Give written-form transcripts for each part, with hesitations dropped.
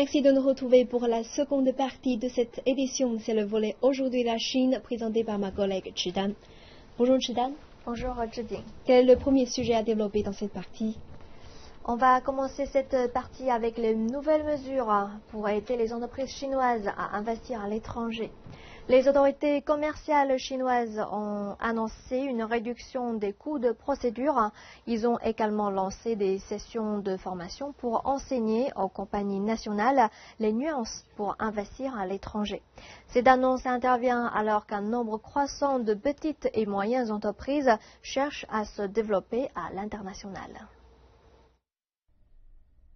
Merci de nous retrouver pour la seconde partie de cette édition. C'est le volet Aujourd'hui la Chine, présenté par ma collègue Chidan. Bonjour Chidan. Bonjour Zhiding. Quel est le premier sujet à développer dans cette partie? On va commencer cette partie avec les nouvelles mesures pour aider les entreprises chinoises à investir à l'étranger. Les autorités commerciales chinoises ont annoncé une réduction des coûts de procédure. Ils ont également lancé des sessions de formation pour enseigner aux compagnies nationales les nuances pour investir à l'étranger. Cette annonce intervient alors qu'un nombre croissant de petites et moyennes entreprises cherchent à se développer à l'international.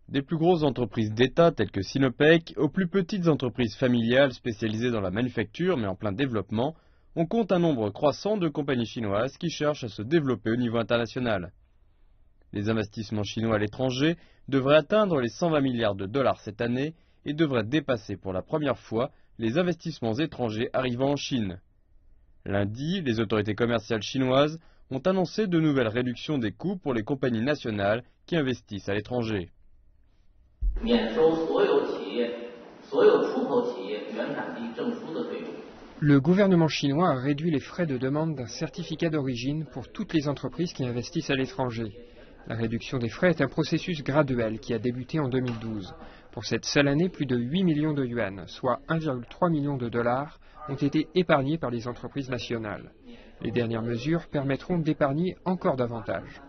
Des plus grosses entreprises d'État telles que Sinopec aux plus petites entreprises familiales spécialisées dans la manufacture mais en plein développement, on compte un nombre croissant de compagnies chinoises qui cherchent à se développer au niveau international. Les investissements chinois à l'étranger devraient atteindre les 120 milliards de dollars cette année et devraient dépasser pour la première fois les investissements étrangers arrivant en Chine. Lundi, les autorités commerciales chinoises ont annoncé de nouvelles réductions des coûts pour les compagnies nationales qui investissent à l'étranger. Le gouvernement chinois a réduit les frais de demande d'un certificat d'origine pour toutes les entreprises qui investissent à l'étranger. La réduction des frais est un processus graduel qui a débuté en 2012. Pour cette seule année, plus de 8 millions de yuan, soit 1,3 million de dollars, ont été épargnés par les entreprises nationales. Les dernières mesures permettront d'épargner encore davantage.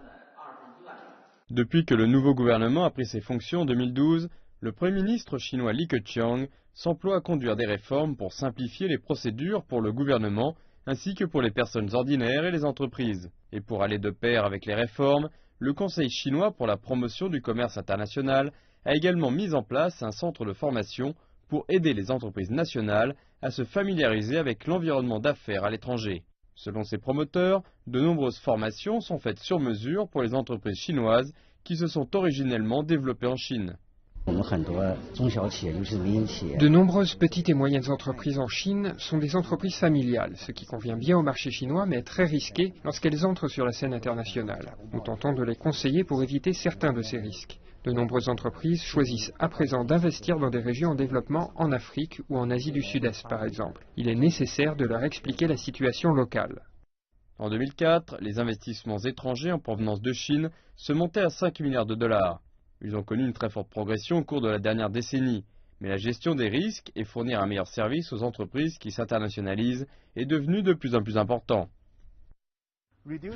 Depuis que le nouveau gouvernement a pris ses fonctions en 2012, le Premier ministre chinois Li Keqiang s'emploie à conduire des réformes pour simplifier les procédures pour le gouvernement ainsi que pour les personnes ordinaires et les entreprises. Et pour aller de pair avec les réformes, le Conseil chinois pour la promotion du commerce international a également mis en place un centre de formation pour aider les entreprises nationales à se familiariser avec l'environnement d'affaires à l'étranger. Selon ses promoteurs, de nombreuses formations sont faites sur mesure pour les entreprises chinoises qui se sont originellement développées en Chine. De nombreuses petites et moyennes entreprises en Chine sont des entreprises familiales, ce qui convient bien au marché chinois mais est très risqué lorsqu'elles entrent sur la scène internationale. Nous tentons de les conseiller pour éviter certains de ces risques. De nombreuses entreprises choisissent à présent d'investir dans des régions en développement en Afrique ou en Asie du Sud-Est par exemple. Il est nécessaire de leur expliquer la situation locale. En 2004, les investissements étrangers en provenance de Chine se montaient à 5 milliards de dollars. Ils ont connu une très forte progression au cours de la dernière décennie, mais la gestion des risques et fournir un meilleur service aux entreprises qui s'internationalisent est devenu de plus en plus important.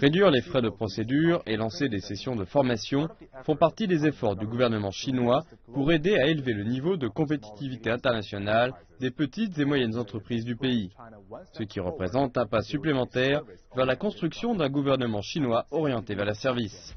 Réduire les frais de procédure et lancer des sessions de formation font partie des efforts du gouvernement chinois pour aider à élever le niveau de compétitivité internationale des petites et moyennes entreprises du pays, ce qui représente un pas supplémentaire vers la construction d'un gouvernement chinois orienté vers les services.